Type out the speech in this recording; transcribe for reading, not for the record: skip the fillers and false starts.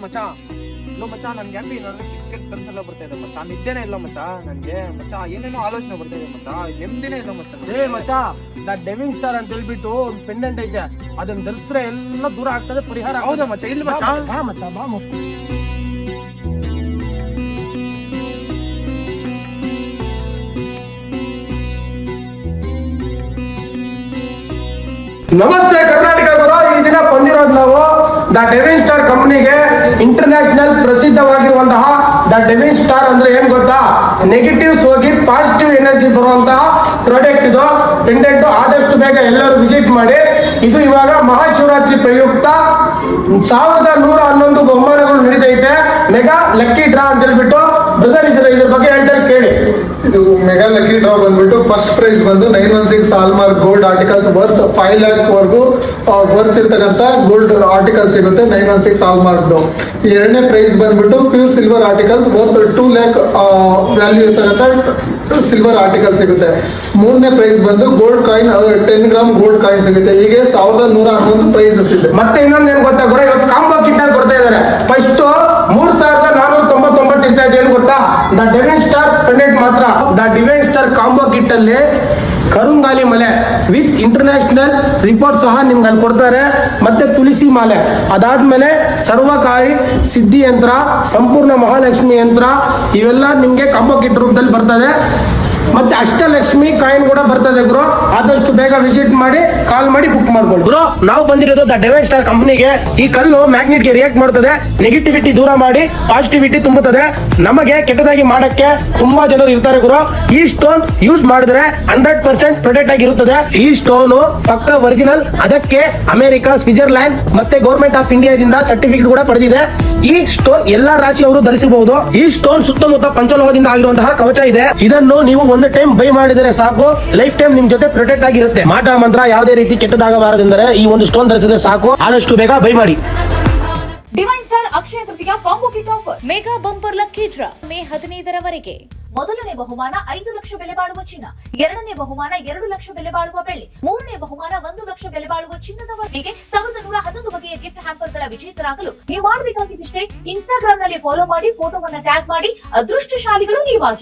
ಮಚ್ಚ ನನ್ಗೆ ಯಾಕೆ ಕನ್ಸೆಲ್ಲ ಬರ್ತಾ ಇದೆ ಮಚ್ಚ, ನಿದ್ದೆನೇ ಇಲ್ಲ ಮಚ್ಚ ನನ್ಗೆ ಮಚ್ಚ, ಏನೇನೋ ಆಲೋಚನೆ ಬರ್ತಾ ಇದೆ ಮಚ್ಚ, ನೆಮ್ಮದಿನೇ ಇಲ್ಲ ಮಚ್ಚ. ಮಚ್ಚ ಡೆವಿಂಗ್ ಸ್ಟಾರ್ ಅಂತ ಹೇಳ್ಬಿಟ್ಟು ಒಂದು ಪೆಂಡೆಂಟ್ ಐತೆ, ಅದನ್ನ ಧರಿಸಿದ್ರೆ ಎಲ್ಲ ದೂರ ಆಗ್ತದೆ, ಪರಿಹಾರ. ಹೌದಾ ಮಚ್ಚ? ಇಲ್ಲಿ ಮಚ್ಚ ಬಾ ಮಸ್ತ್. ನಮಸ್ತೆ ಕರ್ನಾಟಕ ಗುರು. ಈ ದಿನ ಬಂದಿರೋದು ನಾವು ದ ಡೆವಿನ್ ಸ್ಟಾರ್ ಕಂಪನಿಗೆ ಇಂಟರ್ನ್ಯಾಷನಲ್ ಪ್ರಸಿದ್ಧವಾಗಿರುವಂತಹ ದ ಡೆವಿನ್ ಸ್ಟಾರ್ ಅಂದ್ರೆ ಏನ್ ಗೊತ್ತಾ, ನೆಗೆಟಿವ್ಸ್ ಹೋಗಿ ಪಾಸಿಟಿವ್ ಎನರ್ಜಿ ಬರುವಂತಹ ಪ್ರಾಡಕ್ಟ್ ಇದು. ಪೆಂಡೆಂಟ್ ಆದಷ್ಟು ಬೇಗ ಎಲ್ಲರೂ ವಿಸಿಟ್ ಮಾಡಿ. ಇದು ಇವಾಗ ಮಹಾಶಿವರಾತ್ರಿ ಪ್ರಯುಕ್ತ 1111 ಬಹುಮಾನಗಳು ನಡೀತೈತೆ. ಮೆಗಾ ಲಕ್ಕಿ ಡ್ರಾ ಅಂತ ಹೇಳ್ಬಿಟ್ಟು ಬ್ರದರ್ ಇದ್ರ ಬಗ್ಗೆ ಹೇಳ್ತಾರೆ ಕೇಳಿ. ಇದು ಮೆಗಾ ಲಕ್ಕಿ ಡ್ರಾ ಬಂದ್ಬಿಟ್ಟು ಫಸ್ಟ್ ಪ್ರೈಸ್ ಬಂದು 916 hallmark gold articles worth 5 lakh ವರೆಗೂ ವರ್ತ್ ಇರ್ತಕ್ಕಂಥ ಗೋಲ್ಡ್ ಆರ್ಟಿಕಲ್ ಸಿಗುತ್ತೆ 916 ಹಾಲ್ಮಾರ್ಕ್. ಎರಡನೇ ಪ್ರೈಸ್ ಬಂದ್ಬಿಟ್ಟು pure silver articles worth 2 lakh value ಇರ್ತಕ್ಕಂಥ ಸಿಲ್ವರ್ ಆರ್ಟಿಕಲ್ ಸಿಗುತ್ತೆ. ಮೂರನೇ ಪ್ರೈಸ್ ಬಂದು gold coin 10 gram gold coin ಸಿಗುತ್ತೆ. ಹೀಗೆ 1111 ಪ್ರೈಸಸ್ ಇದೆ. ಮತ್ತೆ ಇನ್ನೊಂದು ಏನ್ ಗೊತ್ತಾ ಗುರು, ಇವತ್ತು ಕಾಂಬೋ ಕಿಟ್ ಅಂತ ಕೊಡ್ತಾ ಇದಾರೆ. ಫಸ್ಟ್ 3499 ಇರ್ತಾ ಇದೆ. ಏನ್ ಗೊತ್ತಾ, ದ ಡೆವಿನ್ ಸ್ಟಾರ್ ಪೆಂಡೆಂಟ್ ಮಾತ್ರ. The divine star combo kit ಅಲ್ಲಿ ಕರುಂಗಾಲಿ ಮಲೆ ವಿತ್ ಇಂಟರ್ನ್ಯಾಷನಲ್ ರಿಪೋರ್ಟ್ ಸಹ ನಿಮ್ಗೆ ಅಲ್ಲಿ ಕೊಡ್ತಾರೆ. ಮತ್ತೆ ತುಳಸಿ ಮಾಲೆ, ಅದಾದ್ಮೇಲೆ ಸರ್ವಕಾರಿ ಸಿದ್ಧಿ ಯಂತ್ರ, ಸಂಪೂರ್ಣ ಮಹಾಲಕ್ಷ್ಮಿ ಯಂತ್ರ, ಇವೆಲ್ಲ ನಿಮ್ಗೆ ಕಾಂಬೋ ಕಿಟ್ ರೂಪದಲ್ಲಿ ಬರ್ತದೆ. ಮತ್ತೆ ಅಷ್ಟಲಕ್ಷ್ಮಿ ಕಾಯಿನ್ ಕೂಡ ಬರ್ತದೆ ಗುರು. ಆದಷ್ಟು ಬೇಗ ವಿಸಿಟ್ ಮಾಡಿ, ಕಾಲ್ ಮಾಡಿ ಬುಕ್ ಮಾಡ್ಕೊಳ್ಳಿ ಗುರು. ನಾವು ಬಂದಿರೋದು ದ ಡೆವಿನ್ ಸ್ಟಾರ್ ಕಂಪನಿಗೆ. ಈ ಕಲ್ಲು ಮ್ಯಾಗ್ನೆಟ್ ಗೆ ರಿಯಾಕ್ಟ್ ಮಾಡ್ತದೆ, ನೆಗೆಟಿವಿಟಿ ದೂರ ಮಾಡಿ ಪಾಸಿಟಿವಿಟಿ ತುಂಬುತ್ತದೆ. ನಮಗೆ ಕೆಟ್ಟದಾಗಿ ಮಾಡಕ್ಕೆ ತುಂಬಾ ಜನರು ಇರ್ತಾರೆ ಗುರು. ಈ ಸ್ಟೋನ್ ಯೂಸ್ ಮಾಡಿದ್ರೆ 100% ಪ್ರೊಟೆಕ್ಟ್ ಆಗಿರುತ್ತದೆ. ಈ ಸ್ಟೋನ್ ಪಕ್ಕ ಒರಿಜಿನಲ್. ಅದಕ್ಕೆ ಅಮೆರಿಕ, ಸ್ವಿಟ್ಜರ್ಲ್ಯಾಂಡ್ ಮತ್ತೆ ಗೌರ್ಮೆಂಟ್ ಆಫ್ ಇಂಡಿಯಾದಿಂದ ಸರ್ಟಿಫಿಕೇಟ್ ಕೂಡ ಪಡೆದಿದೆ. ಈ ಸ್ಟೋನ್ ಎಲ್ಲಾ ರಾಶಿಯವರು ಧರಿಸಬಹುದು. ಈ ಸ್ಟೋನ್ ಸುತ್ತಮುತ್ತ ಪಂಚಲೋಹದಿಂದ ಆಗಿರುವಂತಹ ಕವಚ ಇದೆ. ಇದನ್ನು ನೀವು ಒಂದು ಟೈಮ್ ಬೈ ಮಾಡಿದರೆ ಸಾಕು, ಲೈಫ್ ಟೈಮ್ ನಿಮ್ ಜೊತೆ ಪ್ರೊಟೆಕ್ಟ್ ಆಗಿರುತ್ತೆ. ಮಾಟ ಮಂತ್ರ ಯಾವುದೇ ರೀತಿ ಕೆಟ್ಟದಾಗಬಾರದೆಂದರೆ ಈ ಒಂದು ಸ್ಟೋನ್ ಧರಿಸಿದ್ರೆ ಸಾಕು. ಆದಷ್ಟು ಬೇಗ ಬೈ ಮಾಡಿ. Divine star Akshaya Tritiya combo kit offer mega bumper lucky draw May 15ರವರೆಗೆ. ಮೊದಲನೇ ಬಹುಮಾನ 5 ಲಕ್ಷ ಬೆಲೆ ಬಾಳುವ ಚಿನ್ನ, ಎರಡನೇ ಬಹುಮಾನ 2 ಲಕ್ಷ ಬೆಲೆ ಬಾಳುವ ಬೆಳ್ಳಿ, ಮೂರನೇ ಬಹುಮಾನ 1 ಲಕ್ಷ ಬೆಲೆ ಬಾಳುವ ಚಿನ್ನದ ಹೀಗೆ 1111 ಬಗೆಯ ಗಿಫ್ಟ್ ಹ್ಯಾಂಪರ್ ಗಳ ವಿಜೇತರಾಗಲು ನೀವು ಮಾಡಬೇಕಾಗಿದ್ದಷ್ಟೇ ಇನ್ಸ್ಟಾಗ್ರಾಮ್ ನಲ್ಲಿ ಫಾಲೋ ಮಾಡಿ, ಫೋಟೋವನ್ನ ಟ್ಯಾಗ್ ಮಾಡಿ, ಅದೃಷ್ಟಶಾಲಿಗಳು ನೀವಾಗಿ.